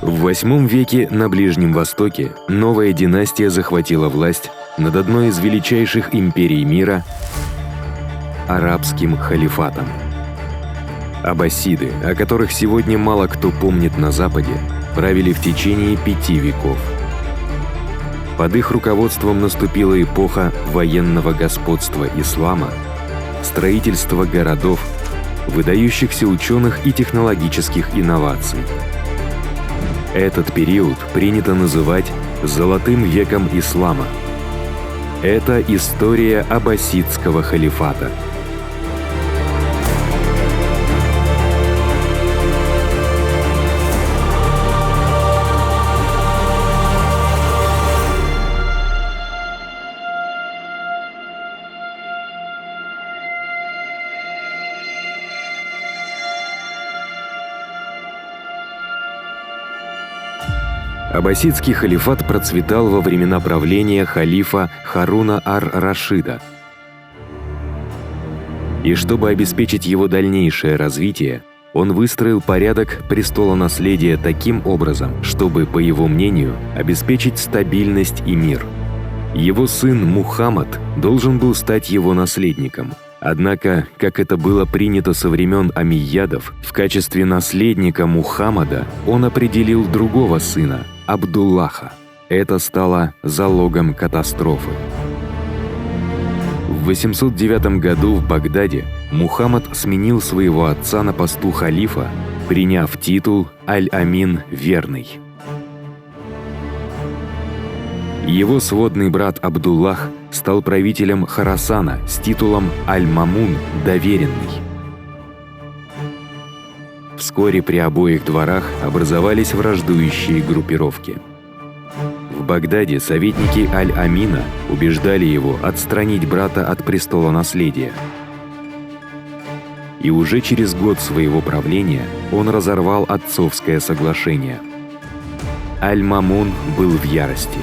В VIII веке на Ближнем Востоке новая династия захватила власть над одной из величайших империй мира – арабским халифатом. Аббасиды, о которых сегодня мало кто помнит на Западе, правили в течение 5 веков. Под их руководством наступила эпоха военного господства ислама, строительства городов, выдающихся ученых и технологических инноваций. Этот период принято называть «золотым веком ислама». Это история аббасидского халифата. Аббасидский халифат процветал во времена правления халифа Харуна ар-Рашида. И чтобы обеспечить его дальнейшее развитие, он выстроил порядок престолонаследия таким образом, чтобы, по его мнению, обеспечить стабильность и мир. Его сын Мухаммад должен был стать его наследником. Однако, как это было принято со времен омейядов, в качестве наследника Мухаммада он определил другого сына, Абдуллаха. Это стало залогом катастрофы. В 809 году в Багдаде Мухаммад сменил своего отца на посту халифа, приняв титул Аль-Амин Верный. Его сводный брат Абдуллах стал правителем Хорасана с титулом Аль-Мамун Доверенный. Вскоре при обоих дворах образовались враждующие группировки. В Багдаде советники Аль-Амина убеждали его отстранить брата от престола наследия. И уже через год своего правления он разорвал отцовское соглашение. Аль-Мамун был в ярости.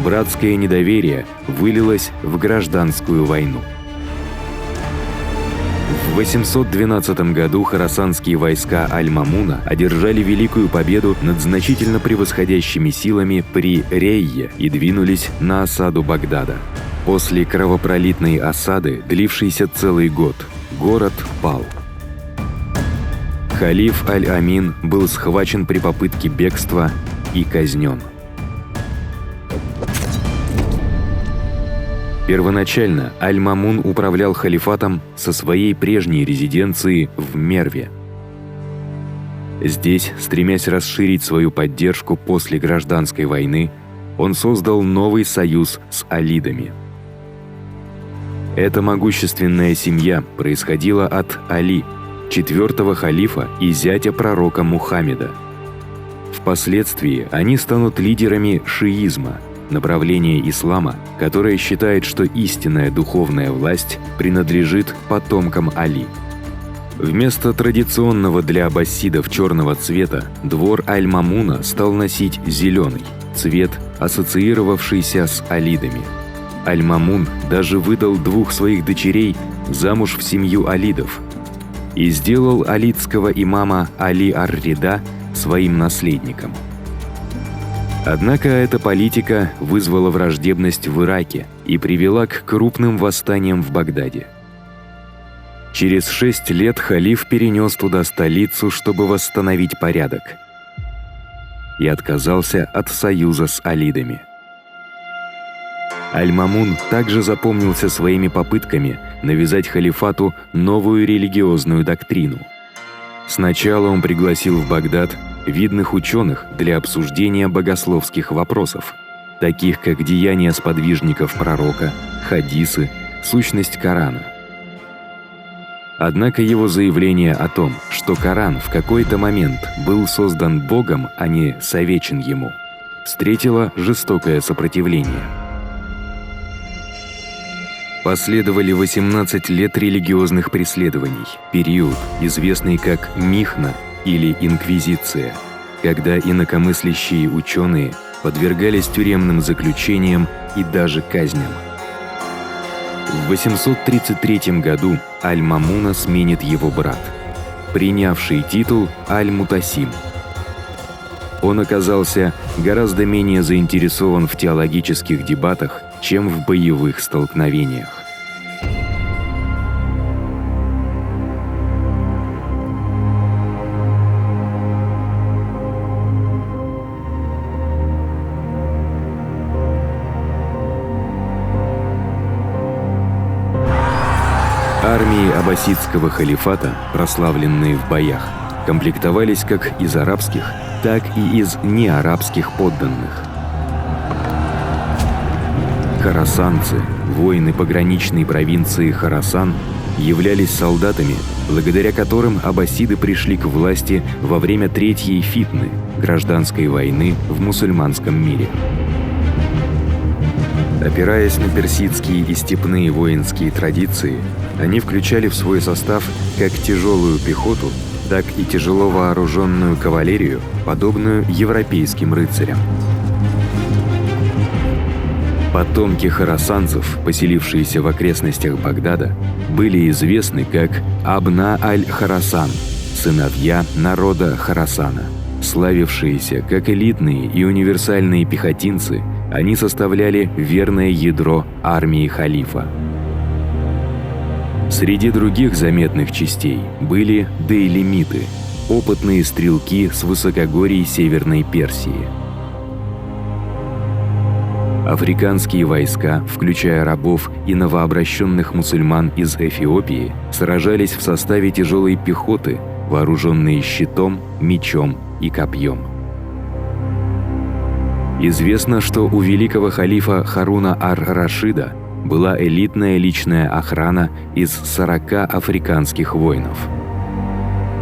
Братское недоверие вылилось в гражданскую войну. В 812 году хорасанские войска Аль-Мамуна одержали великую победу над значительно превосходящими силами при Рейе и двинулись на осаду Багдада. После кровопролитной осады, длившейся целый год, город пал. Халиф Аль-Амин был схвачен при попытке бегства и казнен. Первоначально Аль-Мамун управлял халифатом со своей прежней резиденции в Мерве. Здесь, стремясь расширить свою поддержку после гражданской войны, он создал новый союз с алидами. Эта могущественная семья происходила от Али, 4-го халифа и зятя пророка Мухаммеда. Впоследствии они станут лидерами шиизма, направление ислама, которое считает, что истинная духовная власть принадлежит потомкам Али. Вместо традиционного для аббасидов черного цвета двор Аль-Мамуна стал носить зеленый цвет, ассоциировавшийся с алидами. Аль-Мамун даже выдал 2 своих дочерей замуж в семью алидов и сделал алидского имама Али ар-Рида своим наследником. Однако эта политика вызвала враждебность в Ираке и привела к крупным восстаниям в Багдаде. Через 6 лет халиф перенес туда столицу, чтобы восстановить порядок, и отказался от союза с алидами. Аль-Мамун также запомнился своими попытками навязать халифату новую религиозную доктрину. Сначала он пригласил в Багдад видных ученых для обсуждения богословских вопросов, таких как деяния сподвижников пророка, хадисы, сущность Корана. Однако его заявление о том, что Коран в какой-то момент был создан Богом, а не совечен ему, встретило жестокое сопротивление. Последовали 18 лет религиозных преследований, период, известный как Михна или Инквизиция, когда инакомыслящие ученые подвергались тюремным заключениям и даже казням. В 833 году Аль-Мамуна сменит его брат, принявший титул Аль-Мутасим. он оказался гораздо менее заинтересован в теологических дебатах, чем в боевых столкновениях. Армии аббасидского халифата, прославленные в боях, комплектовались как из арабских, так и из неарабских подданных. Хорасанцы, воины пограничной провинции Хорасан, являлись солдатами, благодаря которым аббасиды пришли к власти во время Третьей фитны, гражданской войны в мусульманском мире. Опираясь на персидские и степные воинские традиции, они включали в свой состав как тяжелую пехоту, так и тяжело вооруженную кавалерию, подобную европейским рыцарям. Потомки хорасанцев, поселившиеся в окрестностях Багдада, были известны как Абна аль-Хорасан, сыновья народа Хорасана. Славившиеся как элитные и универсальные пехотинцы, они составляли верное ядро армии халифа. Среди других заметных частей были дейлимиты, опытные стрелки с высокогорий Северной Персии. Африканские войска, включая рабов и новообращенных мусульман из Эфиопии, сражались в составе тяжелой пехоты, вооруженные щитом, мечом и копьем. Известно, что у великого халифа Харуна ар-Рашида была элитная личная охрана из 40 африканских воинов.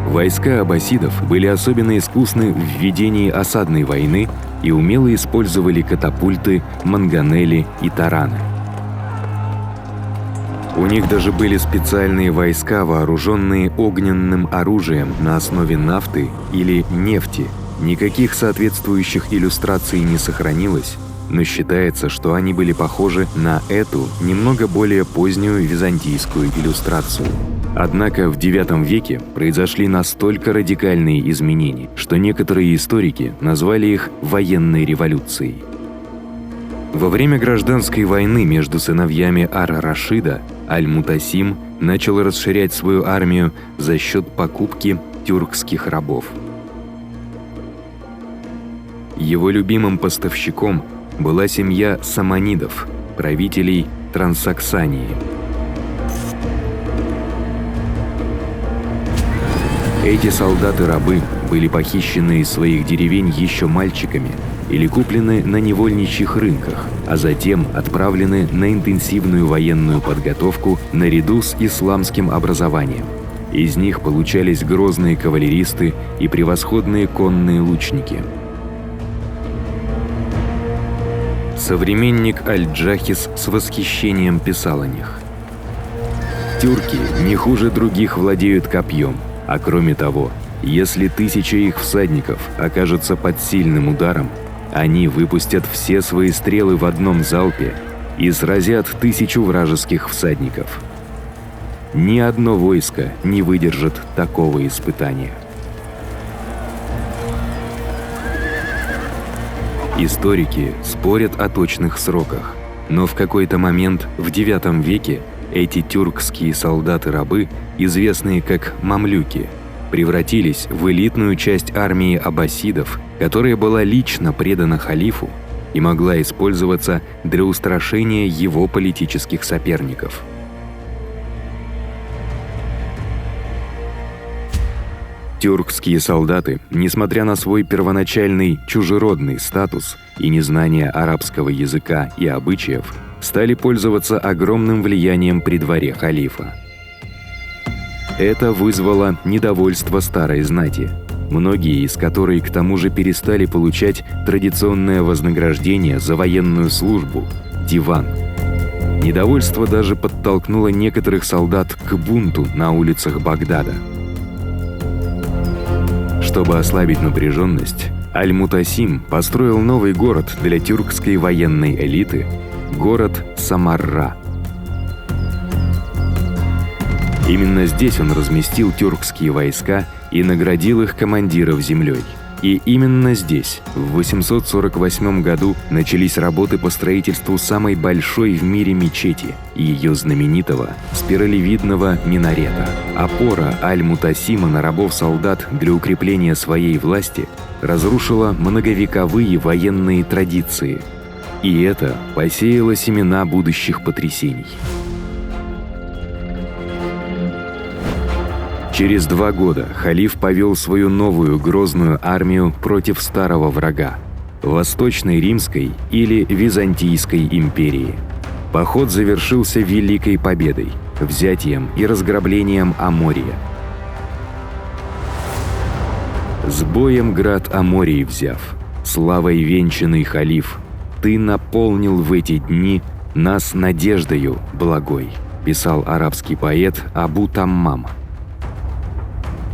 Войска аббасидов были особенно искусны в ведении осадной войны и умело использовали катапульты, манганели и тараны. У них даже были специальные войска, вооруженные огненным оружием на основе нафты или нефти. Никаких соответствующих иллюстраций не сохранилось, но считается, что они были похожи на эту, немного более позднюю византийскую иллюстрацию. Однако в IX веке произошли настолько радикальные изменения, что некоторые историки назвали их военной революцией. Во время гражданской войны между сыновьями ар-Рашида Аль-Мутасим начал расширять свою армию за счет покупки тюркских рабов. Его любимым поставщиком была семья саманидов, правителей Трансаксании. Эти солдаты-рабы были похищены из своих деревень еще мальчиками или куплены на невольничьих рынках, а затем отправлены на интенсивную военную подготовку наряду с исламским образованием. Из них получались грозные кавалеристы и превосходные конные лучники. Современник Аль-Джахис с восхищением писал о них: «Тюрки не хуже других владеют копьем, а кроме того, если 1000 их всадников окажутся под сильным ударом, они выпустят все свои стрелы в одном залпе и сразят 1000 вражеских всадников. Ни одно войско не выдержит такого испытания». Историки спорят о точных сроках, но в какой-то момент в IX веке эти тюркские солдаты-рабы, известные как мамлюки, превратились в элитную часть армии аббасидов, которая была лично предана халифу и могла использоваться для устрашения его политических соперников. Тюркские солдаты, несмотря на свой первоначальный чужеродный статус и незнание арабского языка и обычаев, стали пользоваться огромным влиянием при дворе халифа. Это вызвало недовольство старой знати, многие из которой к тому же перестали получать традиционное вознаграждение за военную службу – диван. Недовольство даже подтолкнуло некоторых солдат к бунту на улицах Багдада. Чтобы ослабить напряженность, Аль-Мутасим построил новый город для тюркской военной элиты – город Самарра. Именно здесь он разместил тюркские войска и наградил их командиров землей. И именно здесь, в 848 году, начались работы по строительству самой большой в мире мечети и ее знаменитого спиралевидного минарета. Опора Аль-Мутасима на рабов-солдат для укрепления своей власти разрушила многовековые военные традиции. И это посеяло семена будущих потрясений. Через 2 года халиф повел свою новую грозную армию против старого врага – Восточной Римской или Византийской империи. Поход завершился великой победой, взятием и разграблением Амория. «С боем град Аморий взяв, славой венчанный халиф, ты наполнил в эти дни нас надеждою благой», писал арабский поэт Абу Таммам.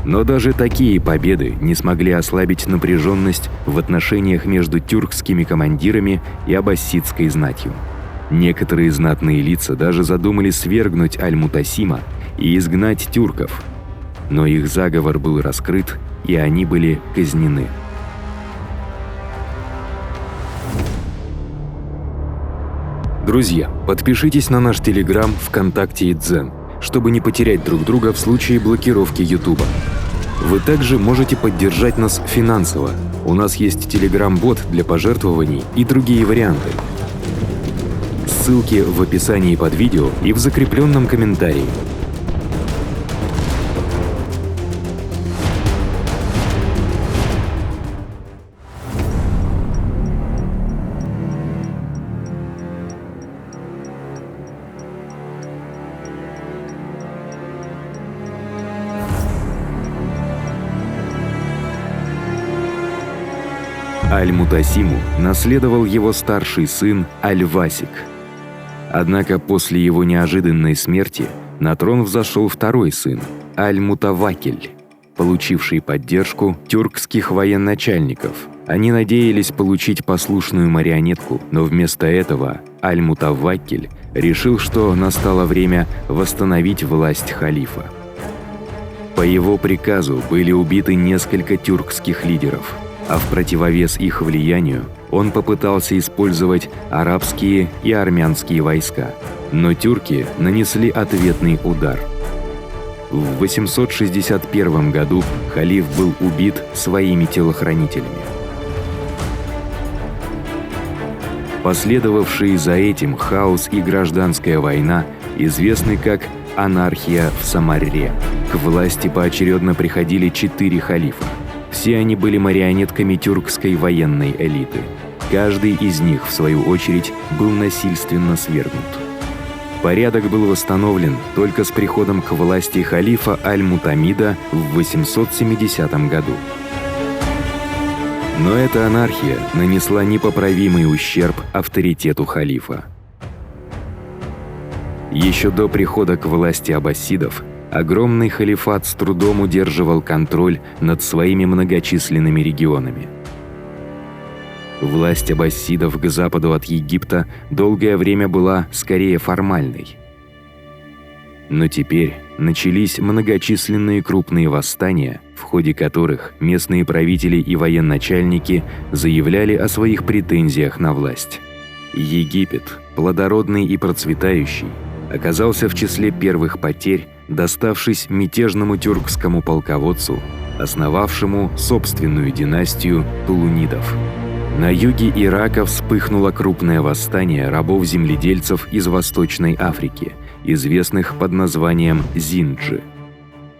Но даже такие победы не смогли ослабить напряженность в отношениях между тюркскими командирами и аббасидской знатью. Некоторые знатные лица даже задумали свергнуть Аль-Мутасима и изгнать тюрков, но их заговор был раскрыт, и они были казнены. Друзья, подпишитесь на наш Телеграм, ВКонтакте и Дзен, чтобы не потерять друг друга в случае блокировки Ютуба. Вы также можете поддержать нас финансово. У нас есть Telegram-бот для пожертвований и другие варианты. Ссылки в описании под видео и в закрепленном комментарии. Аль-Мутасиму наследовал его старший сын Аль-Васик. Однако после его неожиданной смерти на трон взошел второй сын Аль-Мутаваккиль, получивший поддержку тюркских военачальников. Они надеялись получить послушную марионетку, но вместо этого Аль-Мутаваккиль решил, что настало время восстановить власть халифа. По его приказу были убиты несколько тюркских лидеров, а в противовес их влиянию он попытался использовать арабские и армянские войска, но тюрки нанесли ответный удар. В 861 году халиф был убит своими телохранителями. Последовавшие за этим хаос и гражданская война известны как анархия в Самарре. К власти поочередно приходили 4 халифа. Все они были марионетками тюркской военной элиты. Каждый из них, в свою очередь, был насильственно свергнут. Порядок был восстановлен только с приходом к власти халифа Аль-Мутамида в 870 году. Но эта анархия нанесла непоправимый ущерб авторитету халифа. Еще до прихода к власти аббасидов огромный халифат с трудом удерживал контроль над своими многочисленными регионами. Власть аббасидов к западу от Египта долгое время была скорее формальной. Но теперь начались многочисленные крупные восстания, в ходе которых местные правители и военачальники заявляли о своих претензиях на власть. Египет, плодородный и процветающий, оказался в числе первых потерь, доставшись мятежному тюркскому полководцу, основавшему собственную династию тулунидов. На юге Ирака вспыхнуло крупное восстание рабов-земледельцев из Восточной Африки, известных под названием Зинджи.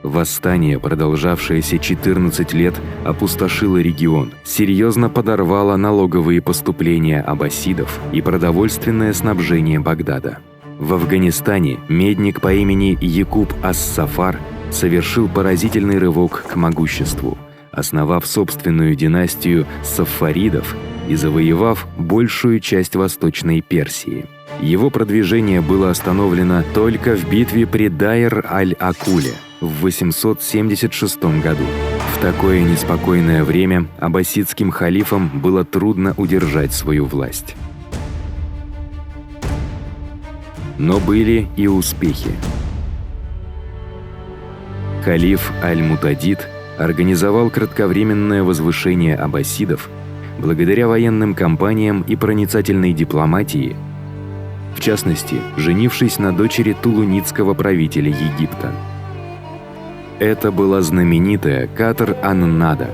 Восстание, продолжавшееся 14 лет, опустошило регион, серьезно подорвало налоговые поступления аббасидов и продовольственное снабжение Багдада. В Афганистане медник по имени Якуб ас-Сафар совершил поразительный рывок к могуществу, основав собственную династию сафаридов и завоевав большую часть Восточной Персии. Его продвижение было остановлено только в битве при Дайр-аль-Акуле в 876 году. В такое неспокойное время аббасидским халифам было трудно удержать свою власть. Но были и успехи. Халиф Аль-Мутадид организовал кратковременное возвышение аббасидов благодаря военным кампаниям и проницательной дипломатии, в частности, женившись на дочери тулунидского правителя Египта. Это была знаменитая Катр-ан-Нада.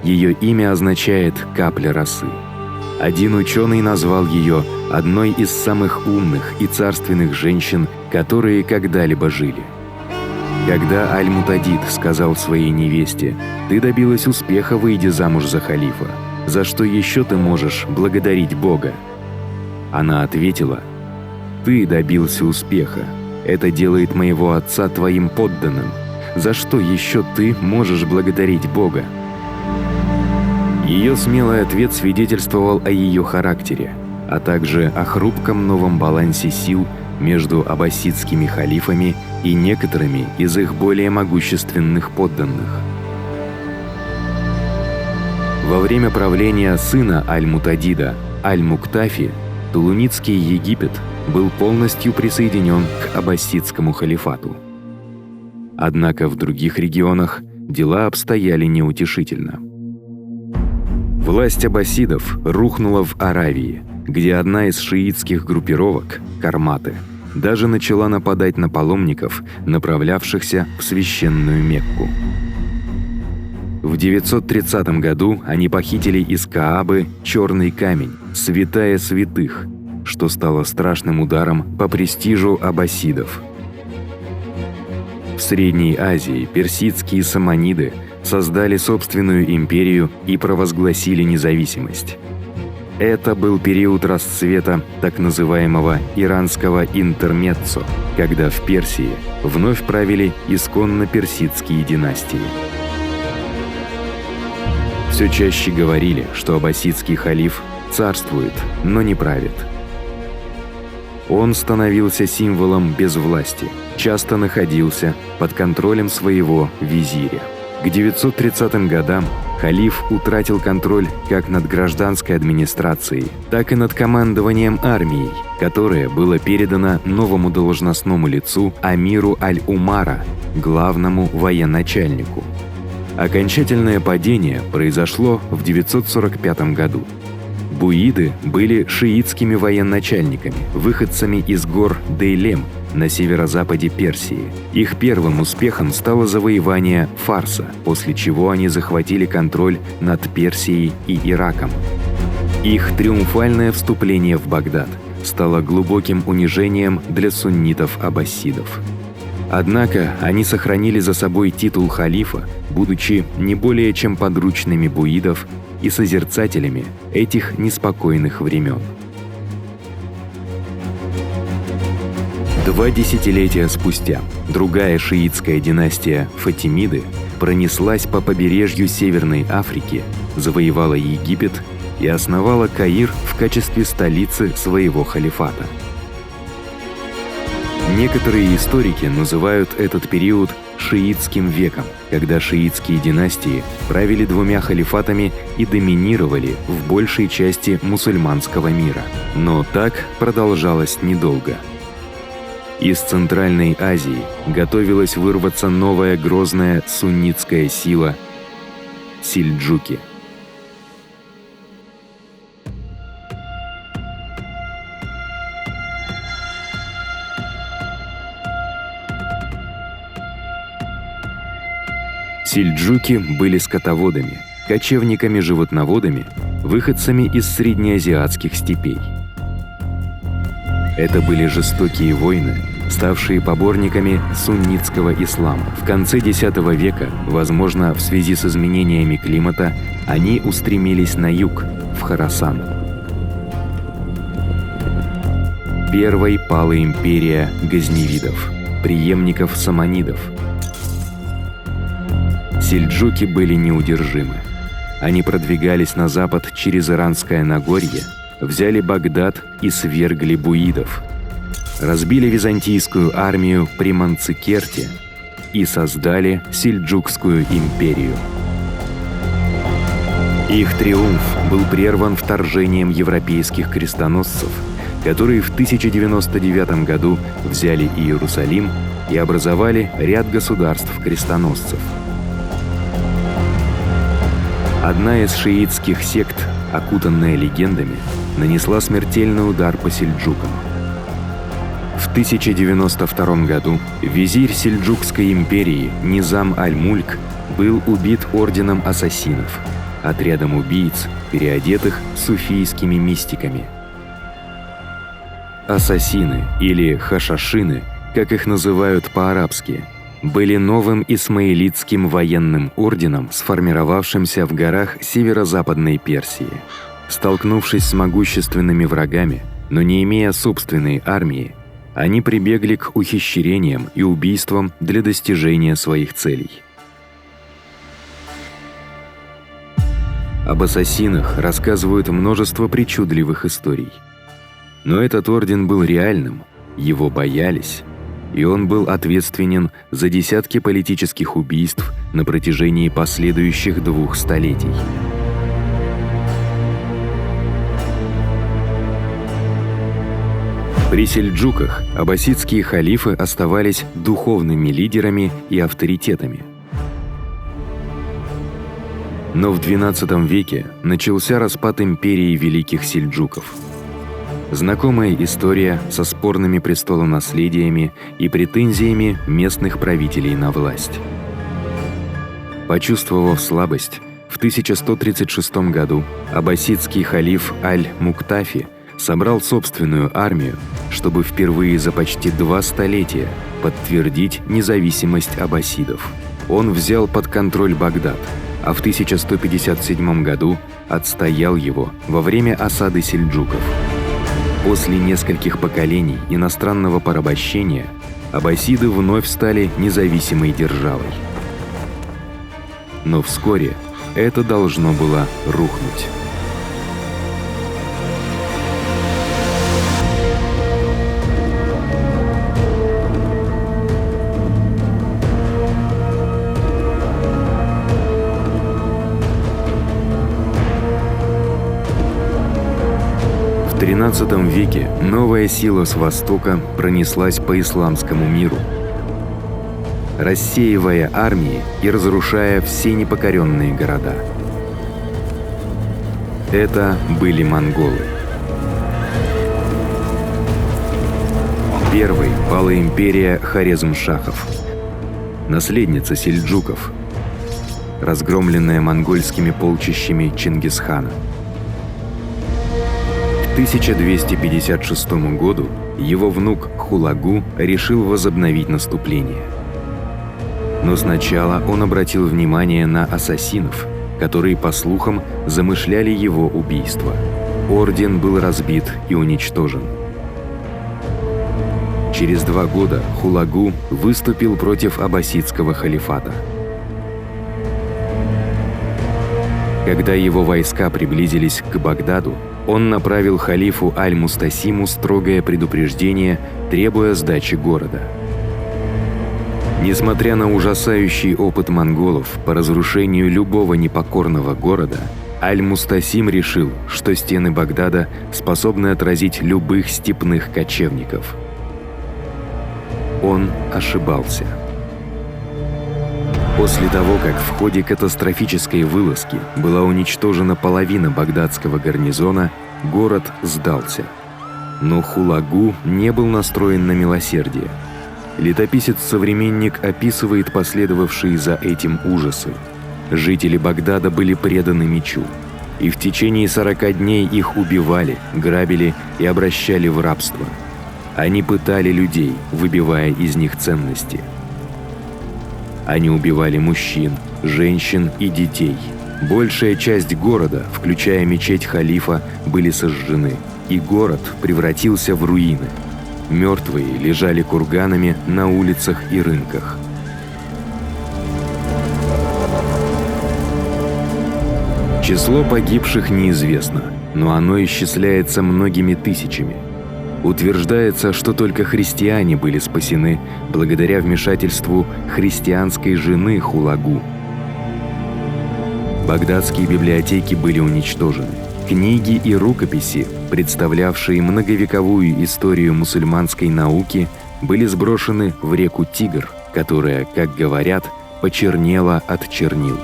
Ее имя означает «капля росы». Один ученый назвал ее одной из самых умных и царственных женщин, которые когда-либо жили. Когда Аль-Мутадид сказал своей невесте: «Ты добилась успеха, выйдя замуж за халифа, за что еще ты можешь благодарить Бога?» Она ответила: «Ты добился успеха. Это делает моего отца твоим подданным. За что еще ты можешь благодарить Бога?» Ее смелый ответ свидетельствовал о ее характере, а также о хрупком новом балансе сил между аббасидскими халифами и некоторыми из их более могущественных подданных. Во время правления сына Аль-Мутадида, Аль-Муктафи, Тулунидский Египет был полностью присоединен к аббасидскому халифату. Однако в других регионах дела обстояли неутешительно. Власть аббасидов рухнула в Аравии, где одна из шиитских группировок, карматы, даже начала нападать на паломников, направлявшихся в священную Мекку. В 930 году они похитили из Каабы черный камень, святая святых, что стало страшным ударом по престижу аббасидов. В Средней Азии персидские саманиды создали собственную империю и провозгласили независимость. Это был период расцвета так называемого иранского интермеццо, когда в Персии вновь правили исконно персидские династии. Все чаще говорили, что аббасидский халиф царствует, но не правит. Он становился символом безвластия, часто находился под контролем своего визиря. К 930 годам халиф утратил контроль как над гражданской администрацией, так и над командованием армией, которое было передано новому должностному лицу Амиру Аль-Умара, главному военачальнику. Окончательное падение произошло в 945 году. Буиды были шиитскими военачальниками, выходцами из гор Дейлем на северо-западе Персии. Их первым успехом стало завоевание Фарса, после чего они захватили контроль над Персией и Ираком. Их триумфальное вступление в Багдад стало глубоким унижением для суннитов-аббасидов. Однако они сохранили за собой титул халифа, будучи не более чем подручными буидов и созерцателями этих неспокойных времен. 2 десятилетия спустя другая шиитская династия Фатимиды пронеслась по побережью Северной Африки, завоевала Египет и основала Каир в качестве столицы своего халифата. Некоторые историки называют этот период шиитским веком, когда шиитские династии правили 2 халифатами и доминировали в большей части мусульманского мира. Но так продолжалось недолго. Из Центральной Азии готовилась вырваться новая грозная суннитская сила – сельджуки. Сельджуки были скотоводами, кочевниками-животноводами, выходцами из среднеазиатских степей. Это были жестокие войны, ставшие поборниками суннитского ислама. В конце X века, возможно, в связи с изменениями климата, они устремились на юг, в Хорасан. Первой пала империя газневидов, преемников саманидов. Сельджуки были неудержимы. Они продвигались на запад через Иранское Нагорье, взяли Багдад и свергли буидов, разбили византийскую армию при Манцикерте и создали Сельджукскую империю. Их триумф был прерван вторжением европейских крестоносцев, которые в 1099 году взяли Иерусалим и образовали ряд государств-крестоносцев. Одна из шиитских сект, окутанная легендами, нанесла смертельный удар по сельджукам. В 1092 году визирь Сельджукской империи Низам аль-Мульк был убит орденом ассасинов, отрядом убийц, переодетых суфийскими мистиками. Ассасины, или хашашины, как их называют по-арабски, были новым исмаилитским военным орденом, сформировавшимся в горах северо-западной Персии. Столкнувшись с могущественными врагами, но не имея собственной армии, они прибегли к ухищрениям и убийствам для достижения своих целей. Об ассасинах рассказывают множество причудливых историй. Но этот орден был реальным, его боялись, и он был ответственен за десятки политических убийств на протяжении последующих 2 столетий. При сельджуках аббасидские халифы оставались духовными лидерами и авторитетами. Но в XII веке начался распад империи великих сельджуков. Знакомая история со спорными престолонаследиями и претензиями местных правителей на власть. Почувствовав слабость, в 1136 году аббасидский халиф Аль-Муктафи собрал собственную армию, чтобы впервые за почти 2 столетия подтвердить независимость аббасидов. Он взял под контроль Багдад, а в 1157 году отстоял его во время осады сельджуков. После нескольких поколений иностранного порабощения аббасиды вновь стали независимой державой. Но вскоре это должно было рухнуть. В XIII веке новая сила с востока пронеслась по исламскому миру, рассеивая армии и разрушая все непокоренные города. Это были монголы. Первой пала империя Хорезмшахов, наследница сельджуков, разгромленная монгольскими полчищами Чингисхана. К 1256 году его внук Хулагу решил возобновить наступление. Но сначала он обратил внимание на ассасинов, которые, по слухам, замышляли его убийство. Орден был разбит и уничтожен. Через 2 года Хулагу выступил против аббасидского халифата. Когда его войска приблизились к Багдаду, он направил халифу Аль-Мустасиму строгое предупреждение, требуя сдачи города. Несмотря на ужасающий опыт монголов по разрушению любого непокорного города, Аль-Мустасим решил, что стены Багдада способны отразить любых степных кочевников. Он ошибался. После того, как в ходе катастрофической вылазки была уничтожена половина багдадского гарнизона, город сдался. Но Хулагу не был настроен на милосердие. Летописец-современник описывает последовавшие за этим ужасы. Жители Багдада были преданы мечу, и в течение 40 дней их убивали, грабили и обращали в рабство. Они пытали людей, выбивая из них ценности. Они убивали мужчин, женщин и детей. Большая часть города, включая мечеть халифа, были сожжены, и город превратился в руины. Мертвые лежали курганами на улицах и рынках. Число погибших неизвестно, но оно исчисляется многими тысячами. Утверждается, что только христиане были спасены благодаря вмешательству христианской жены Хулагу. Багдадские библиотеки были уничтожены. Книги и рукописи, представлявшие многовековую историю мусульманской науки, были сброшены в реку Тигр, которая, как говорят, почернела от чернил.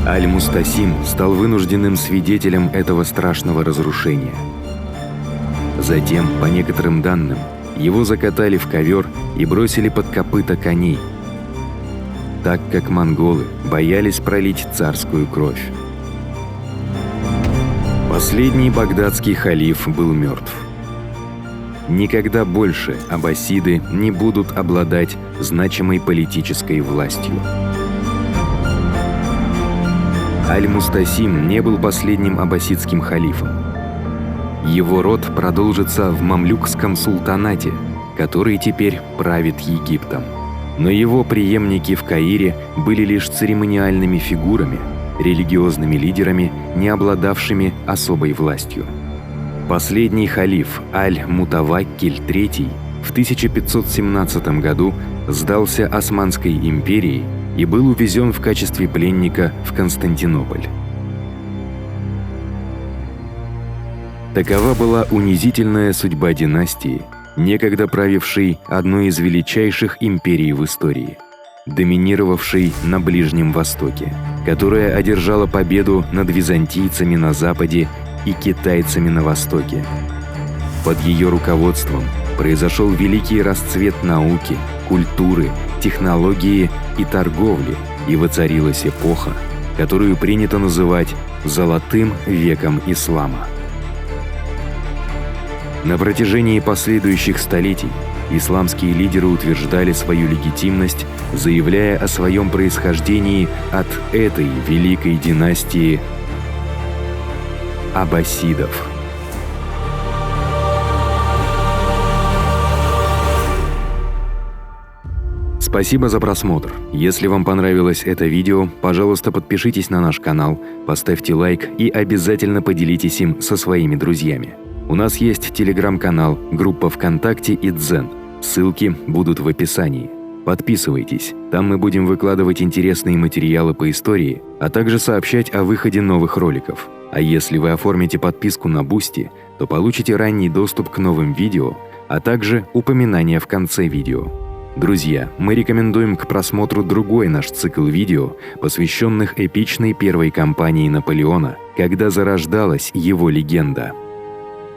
Аль-Мустасим стал вынужденным свидетелем этого страшного разрушения. Затем, по некоторым данным, его закатали в ковер и бросили под копыта коней, так как монголы боялись пролить царскую кровь. Последний багдадский халиф был мертв. Никогда больше аббасиды не будут обладать значимой политической властью. Аль-Мустасим не был последним аббасидским халифом. Его род продолжится в мамлюкском султанате, который теперь правит Египтом. Но его преемники в Каире были лишь церемониальными фигурами, религиозными лидерами, не обладавшими особой властью. Последний халиф Аль-Мутаваккиль III в 1517 году сдался Османской империи и был увезен в качестве пленника в Константинополь. Такова была унизительная судьба династии, некогда правившей одной из величайших империй в истории, доминировавшей на Ближнем Востоке, которая одержала победу над византийцами на Западе и китайцами на Востоке. Под ее руководством произошел великий расцвет науки, культуры, технологии и торговли, и воцарилась эпоха, которую принято называть «золотым веком ислама». На протяжении последующих столетий исламские лидеры утверждали свою легитимность, заявляя о своем происхождении от этой великой династии аббасидов. Спасибо за просмотр. Если вам понравилось это видео, пожалуйста, подпишитесь на наш канал, поставьте лайк и обязательно поделитесь им со своими друзьями. У нас есть телеграм-канал, группа ВКонтакте и Дзен. Ссылки будут в описании. Подписывайтесь, там мы будем выкладывать интересные материалы по истории, а также сообщать о выходе новых роликов. А если вы оформите подписку на Boosty, то получите ранний доступ к новым видео, а также упоминания в конце видео. Друзья, мы рекомендуем к просмотру другой наш цикл видео, посвященных эпичной первой кампании Наполеона, когда зарождалась его легенда.